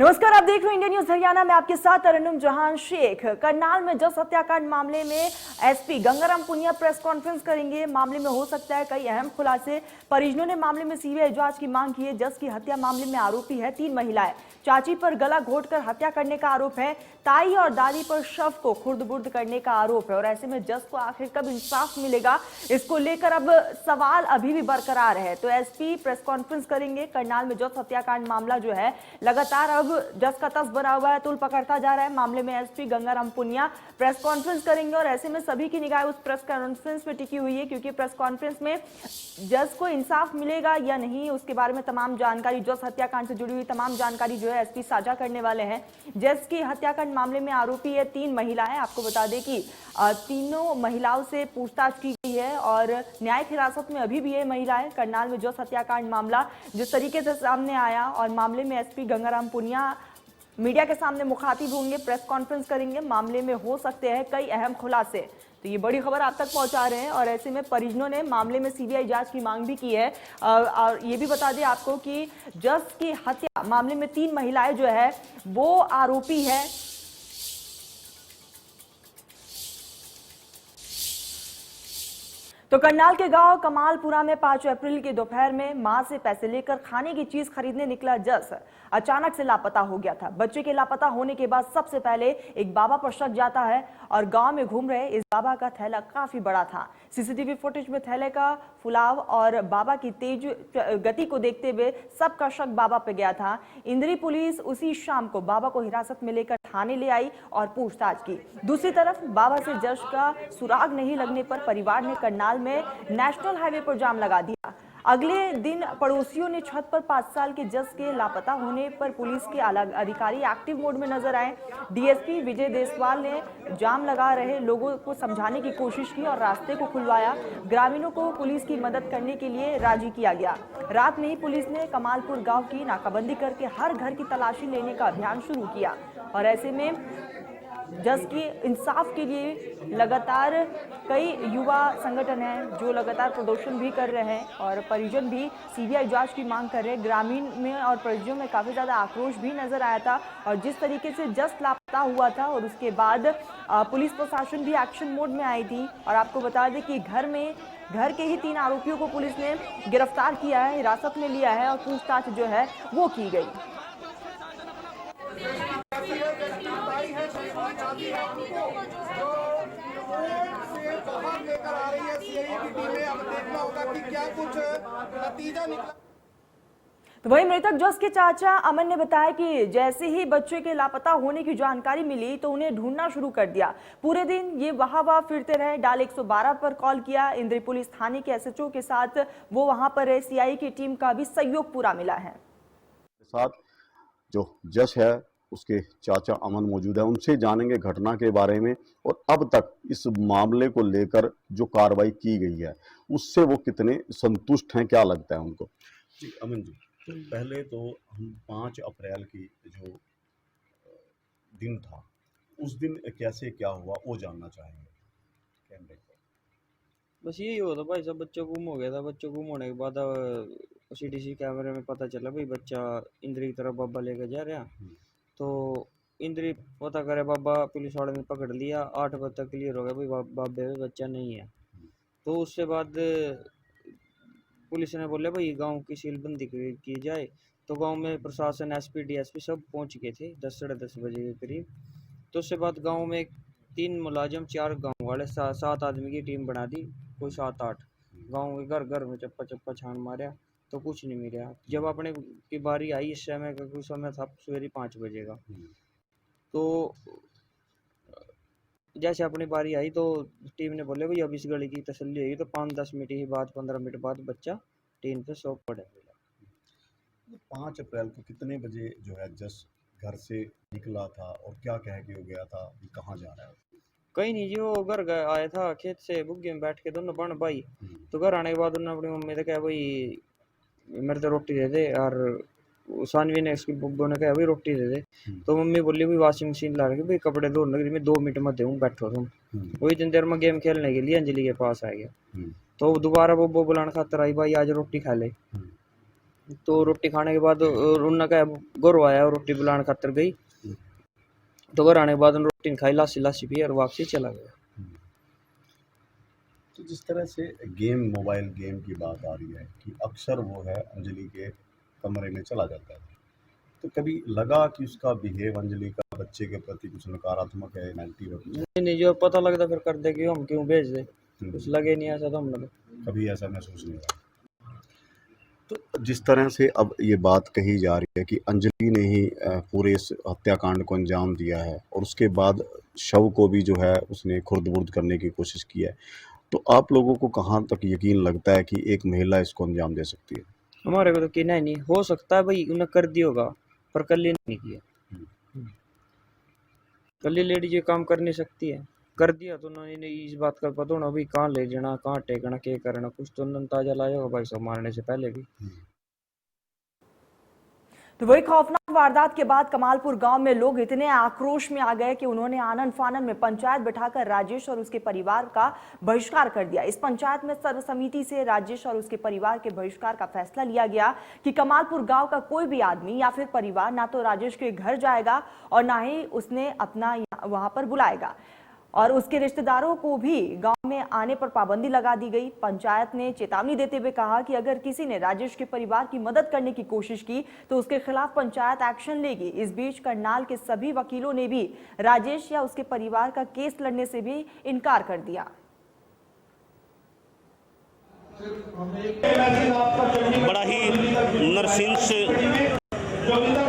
नमस्कार, आप देख रहे हैं इंडिया न्यूज हरियाणा में। आपके साथ तरन्नुम जहां शेख। करनाल में जस हत्याकांड मामले में SP Gangaram Punia press conference करेंगे। मामले में हो सकता है कई अहम खुलासे। परिजनों ने मामले में सीबीआई जांच की मांग की है। जस की हत्या मामले में आरोपी है 3 महिलाएं। चाची पर गला घोटकर हत्या करने का आरोप है। ताई और दादी पर शव को खुर्द-बुर्द करने का आरोप है। और ऐसे में जस को आखिर कब इंसाफ मिलेगा, इसको लेकर अब सवाल अभी भी बरकरार है। तो एसपी प्रेस कॉन्फ्रेंस करेंगे। करनाल में जस हत्याकांड मामला जो है लगातार अब जस का तस बना हुआ है, तुल पकड़ता जा रहा है। मामले में SP Gangaram Punia press conference करेंगे और ऐसे में सभी की निगाह उस प्रेस कॉन्फ्रेंस में टिकी हुई है, क्योंकि प्रेस कॉन्फ्रेंस में जस को इंसाफ मिलेगा या नहीं, उसके बारे में तमाम जानकारी, जस हत्याकांड से जुड़ी हुई तमाम जानकारी जो है एसपी साझा करने वाले हैं। जस की हत्याकांड मामले में आरोपी है 3 महिलाएं। आपको बता दें कि तीनों महिलाओं से पूछताछ की गई है और न्यायिक हिरासत में अभी भी ये महिलाएं। करनाल में जस हत्याकांड मामला जिस तरीके से सामने आया और मामले में एसपी गंगाराम पुनिया मीडिया के सामने मुखातिब होंगे, प्रेस कॉन्फ्रेंस करेंगे। मामले में हो सकते हैं कई अहम खुलासे। तो ये बड़ी खबर आप तक पहुंचा रहे हैं और ऐसे में परिजनों ने मामले में सीबीआई जांच की मांग भी की है। और ये भी बता दें आपको कि जस की हत्या मामले में 3 महिलाएं जो है वो आरोपी है। तो करनाल के गांव कमालपुरा में 5 अप्रैल की दोपहर में मां से पैसे लेकर खाने की चीज खरीदने निकला जस अचानक से लापता हो गया था। बच्चे के लापता होने के बाद सबसे पहले एक बाबा पर शक जाता है और गांव में घूम रहे इस बाबा का थैला काफी बड़ा था। सीसीटीवी फुटेज में थैले का फुलाव और बाबा की तेज गति को देखते हुए सबका शक बाबा पे गया था। इंद्री पुलिस उसी शाम को बाबा को हिरासत में लेकर थाने ले आई और पूछताछ की। दूसरी तरफ बाबा से जस का सुराग नहीं लगने पर परिवार ने करनाल में नेशनल हाईवे पर जाम लगा दिया। अगले दिन पड़ोसियों ने छत पर 5 साल के जस के लापता होने पर पुलिस के अलग अधिकारी एक्टिव मोड में नजर आए। डीएसपी विजय देसवाल ने जाम लगा रहे लोगों को समझाने की कोशिश की और रास्ते को खुलवाया। ग्रामीणों को पुलिस की मदद करने के लिए राजी किया गया। रात में ही पुलिस ने कमालपुर गांव की नाकाबंदी करके हर घर की तलाशी लेने का अभियान शुरू किया। और ऐसे में जस की इंसाफ के लिए लगातार कई युवा संगठन हैं जो लगातार प्रदर्शन भी कर रहे हैं और परिजन भी सीबीआई जांच की मांग कर रहे हैं। ग्रामीण में और परिजनों में काफी ज्यादा आक्रोश भी नजर आया था और जिस तरीके से जस लापता हुआ था और उसके बाद पुलिस प्रशासन भी एक्शन मोड में आई थी। और आपको बता दें कि घर के ही 3 आरोपियों को पुलिस ने गिरफ्तार किया है, हिरासत में लिया है और पूछताछ जो है वो की गई। लेकर आ रही है सीआईडी टीमें, अब देखना होगा कि क्या कुछ नतीजा निकला। तो वहीं मृतक जस के चाचा अमन ने बताया कि जैसे ही बच्चे के लापता होने की जानकारी मिली तो उन्हें ढूंढना शुरू कर दिया। पूरे दिन ये वहां फिरते रहे। डाल 112 पर कॉल किया। इंद्री पुलिस थाने के एसएचओ के साथ वो वहां पर रहे। सीआई की टीम का भी सहयोग पूरा मिला है। साथ जो जस है उसके चाचा अमन मौजूद है, उनसे जानेंगे घटना के बारे में और अब तक इस मामले को लेकर जो कार्रवाई की गई है उससे वो कितने संतुष्ट हैं, क्या लगता है उनको। जी अमन जी, तो पहले तो हम 5 अप्रैल की जो दिन था उस दिन कैसे क्या हुआ वो जानना चाहेंगे कैमरे पर। बस यही हुआ था भाई साहब, बच्चा गुम हो गया था। बच्चा गुम होने के बाद सीटीसी कैमरे में पता चला भाई बच्चा इंद्री की तरफ बाबा लेकर जा रहा। तो इंद्री पता करे बाबा, पुलिस वाले ने पकड़ लिया। 8 बजे तक क्लियर हो गया भाई बाबे में बच्चा नहीं है। तो उससे बाद पुलिस ने बोला भाई गांव की सीलबंदी की जाए। तो गांव में प्रशासन एसपी डीएसपी सब पहुंच गए थे 10 साढ़े 10 बजे के करीब। तो उसके बाद गांव में 3 मुलाजिम 4 गांव वाले 7 आदमी की टीम बना दी। कोई 7-8 गाँव के घर घर में चप्पा छान मारा तो कुछ नहीं मिला। जब अपने की बारी आई, इस समय का कुछ समय था सवेरे 5 बजे का, तो जैसे अपनी बारी आई तो टीम ने बोले भाई अब इस गली की तसल्ली होगी। तो 5-10 मिनट ही बाद 15 मिनट बाद बच्चा टीन पे सो पड़े। 5 अप्रैल को कितने बजे जो है जस घर से निकला था और क्या कह के गया था, कहाँ जा रहा है? कहीं नहीं जी, वो घर आया था खेत से, बुग्गे में बैठ के दोनों बहन भाई। तो घर आने के बाद उन्होंने अपनी मम्मी से कहा भाई मेरे तो रोटी दे दे, और सानवी ने इसकी बुब्बो ने कहा भाई रोटी दे दे। तो मम्मी बोली भाई वॉशिंग मशीन ला रखी भाई, कपड़े धोने में 2 मिनट मत दूँ, बैठो तुम। वही इतनी देर में गेम खेलने के लिए अंजलि के पास आ गया। तो दोबारा वो बुलाने खातर आई भाई आज रोटी खा ले। तो रोटी खाने के बाद उन्होंने कहा गोरो आया और रोटी बुलाने खातर गई, तो घर आने के बाद रोटी नहीं खाई, लासी लासी पी और वापसी चला गया। तो जिस तरह से गेम, मोबाइल गेम की बात आ रही है कि अक्सर वो है अंजलि के कमरे में चला जाता है, तो कभी लगा कि उसका बिहेव अंजलि का बच्चे के प्रति कुछ नकारात्मक है, नेगेटिव है कुछ? नहीं, जो पता लगता फिर कर दे कि हम क्यों भेज दे, कुछ लगे नहीं ऐसा तो हम लगे कभी ऐसा महसूस नहीं हुआ? तो जिस तरह से अब ये बात कही जा रही है कि अंजलि ने ही पूरे इस हत्याकांड को अंजाम दिया है और उसके बाद शव को भी जो है उसने खुर्द-बुर्द करने की कोशिश की है, तो आप लोगों को कहाँ तक यकीन लगता है कि एक महिला इसको अंजाम दे सकती है? हमारे को तो कि नहीं हो सकता है भाई, उन्हें कर दिया होगा पर कल्ली नहीं किया। कल्ली लेडीज ये काम कर नहीं सकती है, कर दिया तो उन्होंने इस बात का पता होना भाई कहाँ ले जाना, कहाँ टेकना, क्या करना, कुछ तो उन्होंने ताजा लाया होगा भाई सब मारने से पहले भी। तो वही खौफनाक वारदात के बाद कमालपुर गांव में लोग इतने आक्रोश में आ गए कि उन्होंने आनन फानन में पंचायत बिठाकर राजेश और उसके परिवार का बहिष्कार कर दिया। इस पंचायत में सर्वसम्मति से राजेश और उसके परिवार के बहिष्कार का फैसला लिया गया कि कमालपुर गांव का कोई भी आदमी या फिर परिवार ना तो राजेश के घर जाएगा और ना ही उसने अपना वहां पर बुलाएगा, और उसके रिश्तेदारों को भी गांव में आने पर पाबंदी लगा दी गई। पंचायत ने चेतावनी देते हुए कहा कि अगर किसी ने राजेश के परिवार की मदद करने की कोशिश की तो उसके खिलाफ पंचायत एक्शन लेगी। इस बीच करनाल के सभी वकीलों ने भी राजेश या उसके परिवार का केस लड़ने से भी इनकार कर दिया। बड़ा ही नरसिंह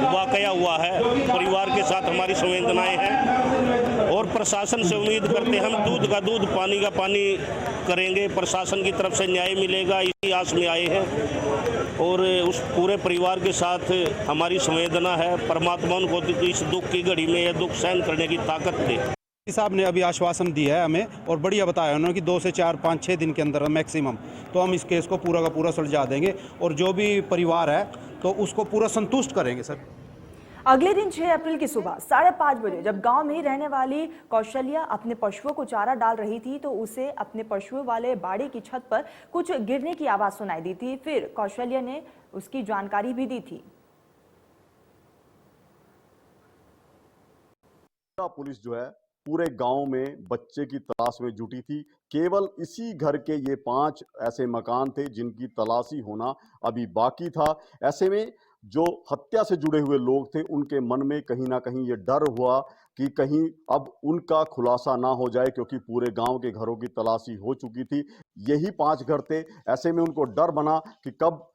वाकया हुआ है, परिवार के साथ हमारी संवेदनाएं हैं और प्रशासन से उम्मीद करते हैं हम दूध का दूध पानी का पानी करेंगे, प्रशासन की तरफ से न्याय मिलेगा इसी आस में आए हैं और उस पूरे परिवार के साथ हमारी संवेदना है। परमात्मा उनको इस दुख की घड़ी में यह दुख सहन करने की ताकत दे। साहब ने अभी आश्वासन दिया है हमें और बढ़िया बताया उन्होंने कि 2 से 4, 5, 6 दिन के अंदर मैक्सिमम तो हम इस केस को पूरा का पूरा सुलझा देंगे और जो भी परिवार है तो उसको पूरा संतुष्ट करेंगे सर। अगले दिन 6 अप्रैल की सुबह 5:30 बजे जब गांव में ही रहने वाली कौशल्या अपने पशुओं को चारा डाल रही थी तो उसे अपने पशुओं वाले बाड़ी की छत पर कुछ गिरने की आवाज सुनाई दी थी। फिर कौशल्या ने उसकी जानकारी भी दी थी। पुलिस जो है पूरे गांव में बच्चे की तलाश में जुटी थी। केवल इसी घर के ये 5 ऐसे मकान थे जिनकी तलाशी होना अभी बाकी था। ऐसे में जो हत्या से जुड़े हुए लोग थे उनके मन में कहीं ना कहीं ये डर हुआ कि कहीं अब उनका खुलासा ना हो जाए, क्योंकि पूरे गांव के घरों की तलाशी हो चुकी थी। यही 5 घर थे। ऐसे में उनको डर बना कि कब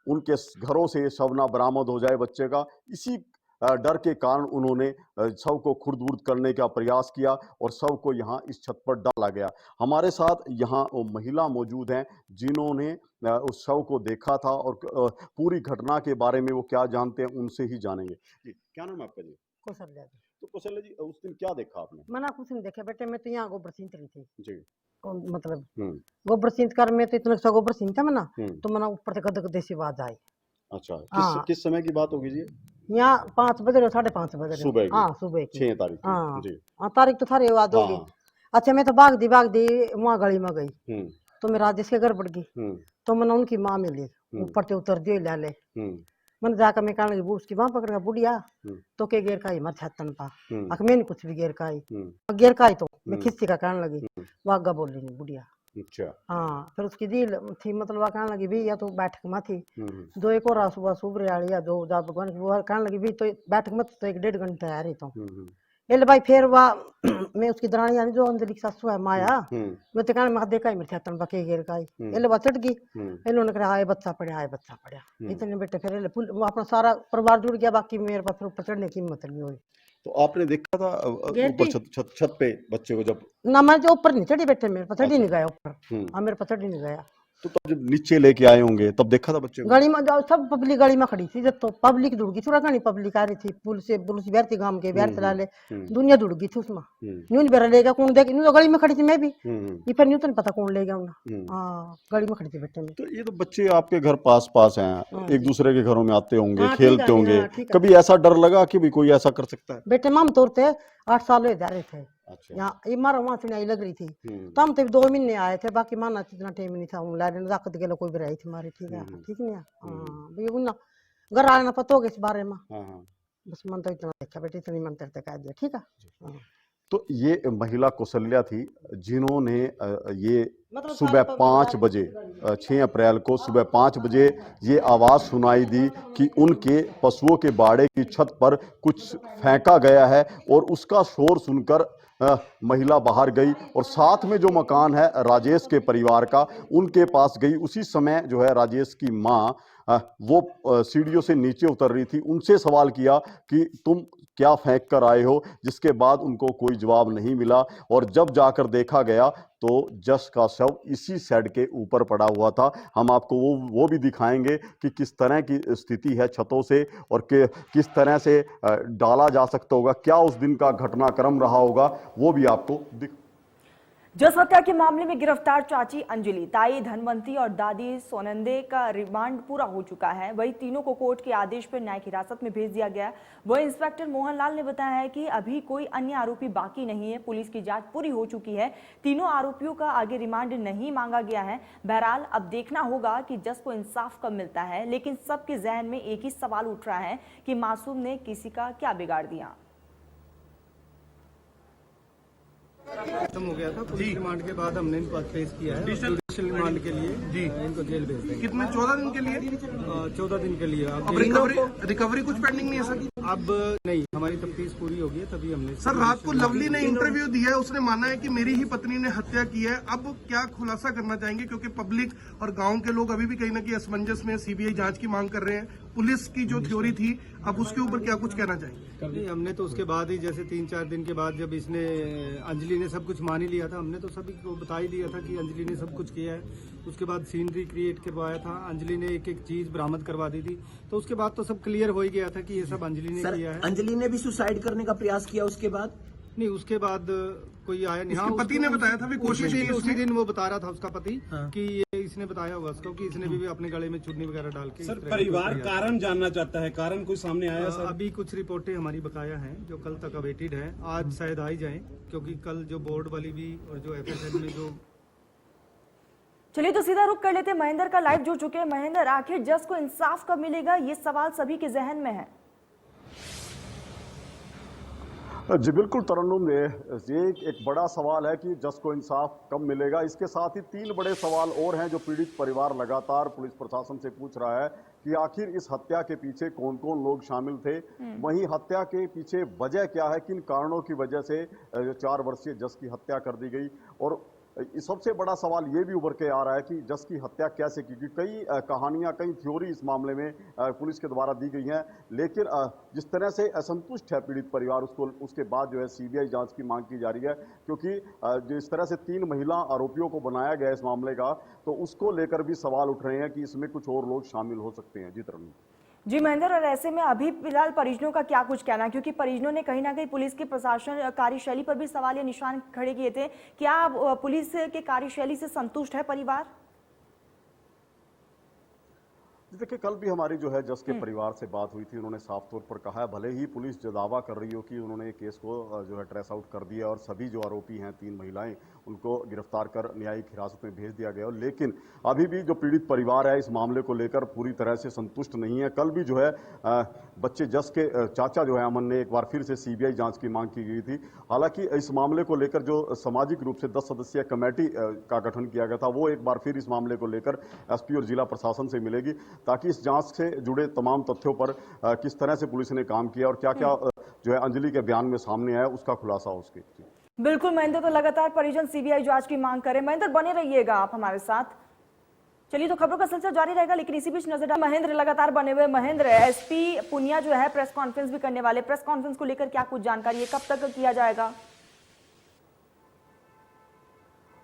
उनके घरों से शव ना बरामद हो जाए बच्चे का। इसी डर के कारण उन्होंने शव को खुर्द-बुर्द करने का प्रयास किया और शव को यहाँ इस छत पर डाला गया। हमारे साथ यहाँ वो महिला मौजूद हैं जिन्होंने उस शव को देखा था और पूरी घटना के बारे में वो क्या जानते हैं उनसे ही जानेंगे। जी, क्या नाम है आपका जी? कौशल्या जी। तो कौशल्या जी, उस दिन क्या देखा आपने? मना कुछ नहीं देखा बेटे, मैं तो यहाँ गोबर सींच रही थी जी। मतलब गोबर सींच कर मैं तो इतना सा गोबर सींचा मना तो मना ऊपर से गदक देसी आवाज आई। अच्छा, हाँ। किस समय की बात होगी जी? यहाँ 5 बजे 5:30 बजे सुबह की? हाँ सुबह की 6 तारीख हाँ जी। हाँ तारीख तो थारी याद होगी। हाँ। अच्छा मैं तो भाग दी वहाँ गली में गई हम्म तो मैं राजेश के घर बढ़ गई हम्म तो मैंने उनकी माँ मिली ऊपर से उतर दियो ले मैंने जाकर मैं कहने लगी उसकी बाँ पकड़ बुढ़िया तो के गेर का ही मत छतन पा अख मैंने कुछ भी गेर का ही गेर का ही तो मैं खिस्सी का कहने लगी वागा बोली नहीं बुढ़िया। अच्छा। हाँ फिर उसकी दी थी मतलब वह कहने लगी भी या तो बैठक में थी दो एक और सुबह सुबह आड़ी या दो जा भगवान की वो कहने लगी भी तो बैठक में तो 1-1.5 घंटे आ रही तो एल भाई फिर वह मैं उसकी दरानी यानी जो अंजलि की सासू है माया मैं तो कहने मैं देखा ही मेरे छतन बके गेर का ही एल वह चढ़ गई इन्होंने कहा आए बच्चा पड़ा इतने बेटे फिर वो अपना सारा परिवार जुड़ गया बाकी मेरे पास फिर ऊपर चढ़ने की हिम्मत नहीं हुई। तो आपने देखा था ऊपर छत पे बच्चे को जब? ना मैं जो ऊपर नहीं चढ़ी बेटे, मेरे पछड़ी नहीं गया ऊपर। हाँ मेरे पछड़ी नहीं गया। तो तब जब नीचे लेके आए होंगे तब देखा था बच्चे को? गाड़ी में जाओ सब पब्लिक गाड़ी में खड़ी थी जब तो पब्लिक जुड़ गई थोड़ा घनी पब्लिक आ रही थी पुलिस बैरती गांव के बैर चला ले दुनिया जुड़ गई थी उसमें। न्यूज बेरा लेगा कौन देख न्यूज गाड़ी में खड़ी थी मैं भी ये फिर न्यूज तो नहीं पता कौन ले गया उन्हें। हाँ गाड़ी में खड़ी थी बेटे में। तो ये तो बच्चे आपके घर पास हैं, एक दूसरे के घरों में आते होंगे, हाँ, खेलते होंगे, कभी ऐसा डर लगा कि भी कोई ऐसा कर सकता है? बेटे माम तोड़ते 8 साल हो जा रहे थे अच्छा। यहाँ ये मारा वहां सुनाई लग रही थी तो हम तो 2 महीने आए थे, बाकी माना इतना टाइम नहीं था। लाइन रख के कोई भी रही थी हमारी, ठीक है ठीक नहीं है। हाँ भाई उन्ना घर आना पता होगा इस बारे में। हाँ। बस मन तो इतना देखा बेटी, इतनी मन तेरे कह दिया, ठीक है। हाँ। तो ये महिला कौशल्या थी जिन्होंने ये मतलब सुबह 5 बजे 6 अप्रैल को सुबह 5 बजे ये आवाज़ सुनाई दी कि उनके पशुओं के बाड़े की छत पर कुछ फेंका गया है, और उसका शोर सुनकर महिला बाहर गई और साथ में जो मकान है राजेश के परिवार का, उनके पास गई। उसी समय जो है राजेश की माँ वो सीढ़ियों से नीचे उतर रही थी, उनसे सवाल किया कि तुम क्या फेंक कर आए हो, जिसके बाद उनको कोई जवाब नहीं मिला। और जब जाकर देखा गया तो जस का शव इसी शेड के ऊपर पड़ा हुआ था। हम आपको वो भी दिखाएंगे कि किस तरह की स्थिति है छतों से, और किस तरह से डाला जा सकता होगा, क्या उस दिन का घटनाक्रम रहा होगा, वो भी आपको जस हत्या के मामले में गिरफ्तार चाची अंजलि, ताई धनवंती और दादी सोनंदे का रिमांड पूरा हो चुका है। वही तीनों को कोर्ट के आदेश पर न्यायिक हिरासत में भेज दिया गया। वही इंस्पेक्टर मोहनलाल ने बताया है कि अभी कोई अन्य आरोपी बाकी नहीं है, पुलिस की जांच पूरी हो चुकी है। तीनों आरोपियों का आगे रिमांड नहीं मांगा गया है। बहरहाल अब देखना होगा कि जस को इंसाफ कब मिलता है, लेकिन सबके जहन में एक ही सवाल उठ रहा है कि मासूम ने किसी का क्या बिगाड़ दिया। खत्म हो गया था, पुलिस रिमांड के बाद हमने इनको आज पेश किया है जुडिशियल रिमांड के लिए। जी इनको जेल भेज देंगे। कितने 14 दिन के लिए? 14 दिन के लिए। अब रिकवरी कुछ पेंडिंग नहीं है सर? अब नहीं, हमारी तफ्तीश पूरी होगी है तभी हमने। सर रात को लवली ने इंटरव्यू दिया है, उसने माना है कि मेरी ही पत्नी ने हत्या की है। अब क्या खुलासा करना चाहेंगे, क्योंकि पब्लिक और गाँव के लोग अभी भी कहीं ना कहीं असमंजस में सीबीआई जाँच की मांग कर रहे हैं। पुलिस की जो थ्योरी थी, अब उसके ऊपर क्या कुछ कहना चाहिए? नहीं, हमने तो उसके बाद ही जैसे 3-4 दिन के बाद जब इसने अंजलि ने सब कुछ मान ही लिया था, हमने तो सभी को बता ही दिया था कि अंजलि ने सब कुछ किया है। उसके बाद सीनरी क्रिएट करवाया था, अंजलि ने एक एक चीज बरामद करवा दी थी, तो उसके बाद तो सब क्लियर हो ही गया था कि ये सब अंजलि ने किया है। अंजलि ने भी सुसाइड करने का प्रयास किया उसके बाद? नहीं, उसके बाद कोई आया नहीं। हाँ, पति ने बताया था, कोशिश उसी दिन वो बता रहा था उसका पति कि ये इसने बताया होगा उसको कि इसने भी अपने गले में चुन्नी वगैरह डाल के। सर परिवार कारण जानना चाहता है, कारण कोई सामने आया सर? अभी कुछ रिपोर्टें हमारी बकाया हैं जो कल तक अवेटेड है, आज शायद आ ही जाए, क्योंकि कल जो बोर्ड वाली भी और जो FSL में जो। चलिए तो सीधा रुख कर लेते हैं, महेंद्र का लाइव जुड़ चुके हैं। महेंद्र, आखिर जस को इंसाफ कब मिलेगा, ये सवाल सभी के जहन में है। जी बिल्कुल तरन्नुम, ये एक बड़ा सवाल है कि जस को इंसाफ कब मिलेगा। इसके साथ ही 3 बड़े सवाल और हैं जो पीड़ित परिवार लगातार पुलिस प्रशासन से पूछ रहा है कि आखिर इस हत्या के पीछे कौन कौन लोग शामिल थे, वहीं हत्या के पीछे वजह क्या है, किन कारणों की वजह से 4 वर्षीय जस की हत्या कर दी गई। और सबसे बड़ा सवाल ये भी उभर के आ रहा है कि जस की हत्या कैसे की गई। कई कहानियां, कई थ्योरी इस मामले में पुलिस के द्वारा दी गई हैं, लेकिन जिस तरह से असंतुष्ट है पीड़ित परिवार, उसके बाद जो है सीबीआई जांच की मांग की जा रही है, क्योंकि जिस तरह से 3 महिला आरोपियों को बनाया गया इस मामले का, तो उसको लेकर भी सवाल उठ रहे हैं कि इसमें कुछ और लोग शामिल हो सकते हैं। जी तरन्नुम। जी महेंद्र, और ऐसे में अभी फिलहाल परिजनों का क्या कुछ कहना है, क्योंकि परिजनों ने कहीं ना कहीं पुलिस की प्रशासन कार्यशैली पर भी सवाल या निशान खड़े किए थे। क्या पुलिस के कार्यशैली से संतुष्ट है परिवार? देखिए, कल भी हमारी जो है जस के परिवार से बात हुई थी, उन्होंने साफ तौर पर कहा है, भले ही पुलिस जो दावा कर रही हो कि उन्होंने केस को जो है ट्रेस आउट कर दिया और सभी जो आरोपी हैं 3 महिलाएं उनको गिरफ्तार कर न्यायिक हिरासत में भेज दिया गया हो, लेकिन अभी भी जो पीड़ित परिवार है इस मामले को लेकर पूरी तरह से संतुष्ट नहीं है। कल भी जो है बच्चे जस के चाचा जो है अमन ने एक बार फिर से सीबीआई जांच की मांग की गई थी। हालांकि इस मामले को लेकर जो सामाजिक रूप से 10 सदस्यीय कमेटी का गठन किया गया था, वो एक बार फिर इस मामले को लेकर एसपी और जिला प्रशासन से मिलेगी, ताकि इस जांच से जुड़े तमाम तथ्यों पर किस तरह से पुलिस ने काम किया और क्या क्या जो है अंजलि के बयान में सामने आया उसका खुलासा हो उसके। बिल्कुल महेंद्र, तो लगातार परिजन सीबीआई जांच की मांग करें। महेंद्र बने रहिएगा आप हमारे साथ। चलिए तो खबरों का सिलसिला जारी रहेगा, लेकिन इसी बीच नजर महेंद्र लगातार बने हुए। महेंद्र, एसपी पुनिया जो है प्रेस कॉन्फ्रेंस भी करने वाले, प्रेस कॉन्फ्रेंस को लेकर क्या कुछ जानकारी है, कब तक किया जाएगा?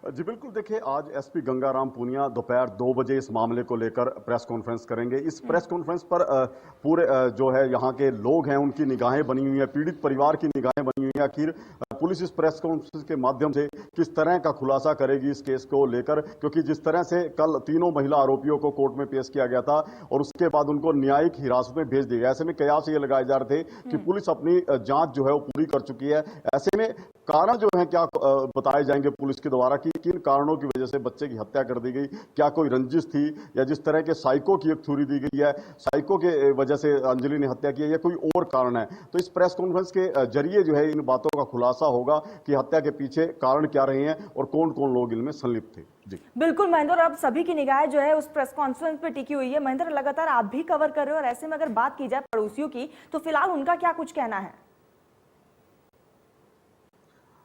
जी बिल्कुल, देखिए आज एसपी गंगाराम पुनिया दोपहर 2 बजे इस मामले को लेकर प्रेस कॉन्फ्रेंस करेंगे। इस प्रेस कॉन्फ्रेंस पर पूरे जो है यहाँ के लोग हैं उनकी निगाहें बनी हुई हैं, पीड़ित परिवार की निगाहें बनी हुई हैं। आखिर पुलिस इस प्रेस कॉन्फ्रेंस के माध्यम से किस तरह का खुलासा करेगी इस केस को लेकर, क्योंकि जिस तरह से कल तीनों महिला आरोपियों को कोर्ट में पेश किया गया था और उसके बाद उनको न्यायिक हिरासत में भेज दिया गया। ऐसे में कयास ये लगाए जा रहे थे कि पुलिस अपनी जांच जो है वो पूरी कर चुकी है। ऐसे में कारण जो है क्या बताए जाएंगे पुलिस के द्वारा कि किन कारणों की वजह से बच्चे की हत्या कर दी गई, क्या कोई रंजिश थी या जिस तरह के साइको की एक थ्योरी दी गई है, साइको के वजह से अंजलि ने हत्या की है या कोई और कारण है। तो इस प्रेस कॉन्फ्रेंस के जरिए जो है इन बातों का खुलासा होगा कि हत्या के पीछे कारण क्या रहे हैं और कौन कौन लोग इनमें संलिप्त थे। जी बिल्कुल महेंद्र, अब सभी की निगाह जो है उस प्रेस कॉन्फ्रेंस पे टिकी हुई है। महेंद्र, लगातार आप भी कवर कर रहे हो और ऐसे में अगर बात की जाए पड़ोसियों की तो फिलहाल उनका क्या कुछ कहना है?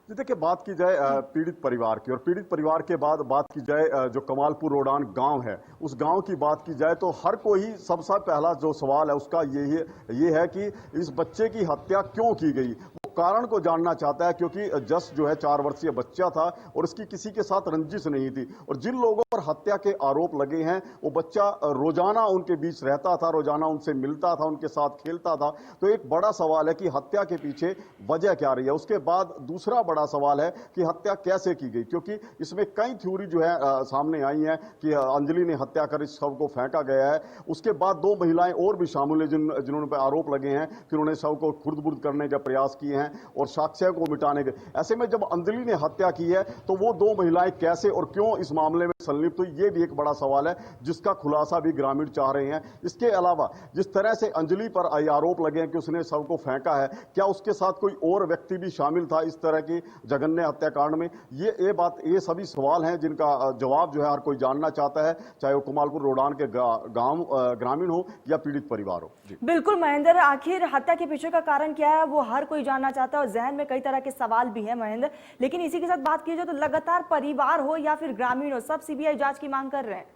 देखिए, बात की जाए पीड़ित परिवार की और पीड़ित परिवार के बाद बात की जाए जो कमालपुर रोडान गांव है, उस गांव की बात की जाए तो हर कोई सबसे पहला जो सवाल है उसका ये है कि इस बच्चे की हत्या क्यों की गई, वो कारण को जानना चाहता है। क्योंकि जस जो है 4 वर्षीय बच्चा था और इसकी किसी के साथ रंजिश नहीं थी और जिन लोगों पर हत्या के आरोप लगे हैं वो बच्चा रोजाना उनके बीच रहता था, रोजाना उनसे मिलता था, उनके साथ खेलता था। तो एक बड़ा सवाल है कि हत्या के पीछे वजह क्या रही है। उसके बाद दूसरा बड़ा सवाल है कि हत्या कैसे की गई, क्योंकि इसमें कई थ्योरी जो है सामने आई है कि अंजलि ने हत्या कर इस शव को फेंका गया है। उसके बाद 2 महिलाएं और भी शामिल है जिन्होंने पर आरोप लगे हैं कि उन्होंने शव को खुर्द-बुर्द करने का प्रयास किए हैं और साक्ष्य को मिटाने के। ऐसे में जब अंजलि ने हत्या की है तो वो 2 महिलाएं कैसे और क्यों इस मामले में संलिप्त हुई, ये भी एक बड़ा सवाल है जिसका खुलासा भी ग्रामीण चाह रहे हैं। इसके अलावा जिस तरह से अंजलि पर आरोप लगे हैं कि उसने शव को फेंका है, क्या उसके साथ कोई और व्यक्ति भी शामिल था इस तरह की जघन्य हत्याकांड में, ये सभी सवाल हैं जिनका जवाब जो है हर कोई जानना चाहता है, चाहे वो कमालपुर रोडान के गांव ग्रामीण हो या पीड़ित परिवार हो। बिल्कुल महेंद्र, आखिर हत्या के पीछे का कारण क्या है वो हर कोई जानना चाहता है और जहन में कई तरह के सवाल भी हैं महेंद्र। लेकिन इसी के साथ बात की जाए तो लगातार परिवार हो या फिर ग्रामीण हो, सब सीबीआई जांच की मांग कर रहे हैं।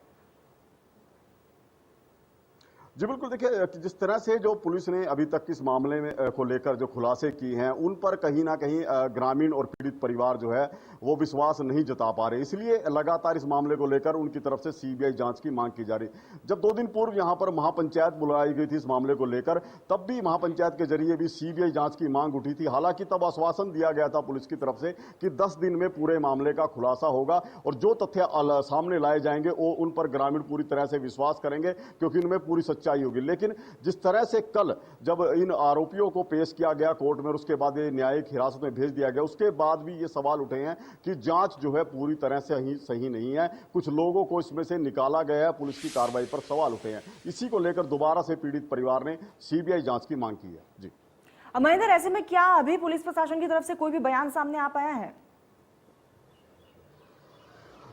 जी बिल्कुल, देखिए जिस तरह से जो पुलिस ने अभी तक इस मामले में को लेकर जो खुलासे किए हैं उन पर कहीं ना कहीं ग्रामीण और पीड़ित परिवार जो है वो विश्वास नहीं जता पा रहे, इसलिए लगातार इस मामले को लेकर उनकी तरफ से सीबीआई जांच की मांग की जा रही। जब 2 दिन पूर्व यहां पर महापंचायत बुलाई गई थी इस मामले को लेकर, तब भी महापंचायत के जरिए भी सीबीआई जांच की मांग उठी थी। हालांकि तब आश्वासन दिया गया था पुलिस की तरफ से कि 10 दिन में पूरे मामले का खुलासा होगा और जो तथ्य सामने लाए जाएंगे वो उन पर ग्रामीण पूरी तरह से विश्वास करेंगे क्योंकि उनमें पूरी सच्चाई होगी। लेकिन जिस तरह से कल जब इन आरोपियों को पेश किया गया कोर्ट में और उसके बाद ये न्यायिक हिरासत में भेज दिया गया, उसके बाद भी ये सवाल उठे हैं कि जांच जो है पूरी तरह से सही नहीं है, कुछ लोगों को इसमें से निकाला गया है, पुलिस की कार्रवाई पर सवाल उठे हैं। इसी को लेकर दोबारा से पीड़ित परिवार ने सीबीआई जांच की मांग की है। जी महेंद्र, ऐसे में क्या अभी पुलिस प्रशासन की तरफ से कोई भी बयान सामने आ पाया है?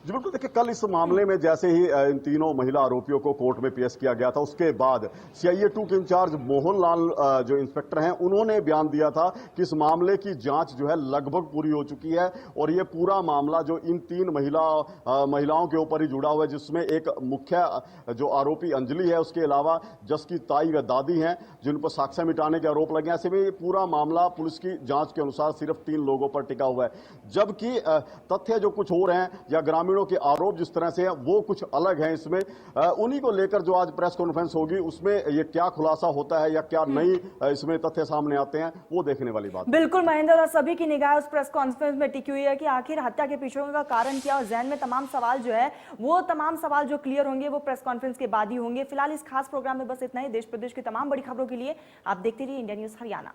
जी बिल्कुल, देखिए कल इस मामले में जैसे ही इन तीनों महिला आरोपियों को कोर्ट में पेश किया गया था, उसके बाद सीआईए 2 के इंचार्ज मोहन लाल जो इंस्पेक्टर हैं उन्होंने बयान दिया था कि इस मामले की जांच जो है लगभग पूरी हो चुकी है और ये पूरा मामला जो इन 3 महिलाओं के ऊपर ही जुड़ा हुआ है, जिसमें एक मुख्य जो आरोपी अंजलि है, उसके अलावा जस की ताई व दादी हैं जिन पर साक्ष्य मिटाने के आरोप लगे। ऐसे में ये पूरा मामला पुलिस की जांच के अनुसार सिर्फ 3 लोगों पर टिका हुआ है, जबकि तथ्य जो कुछ और हैं या ग्रामीण के आरोप जिस तरह से हैं वो कुछ अलग हैं। इसमें उन्हीं को लेकर जो आज प्रेस कॉन्फ्रेंस होगी उसमें ये क्या खुलासा होता है या क्या नई इसमें तथ्य सामने आते हैं वो देखने वाली बात। बिल्कुल महेंद्र, और सभी की निगाह उस प्रेस कॉन्फ्रेंस में टिकी हुई है कि आखिर हत्या के पीछे का कारण क्या और जहन में तमाम सवाल जो है वो तमाम सवाल जो क्लियर होंगे वो प्रेस कॉन्फ्रेंस के बाद ही होंगे। फिलहाल इस खास प्रोग्राम में बस इतना ही। देश प्रदेश की तमाम बड़ी खबरों के लिए आप देखते रहिए इंडिया न्यूज हरियाणा।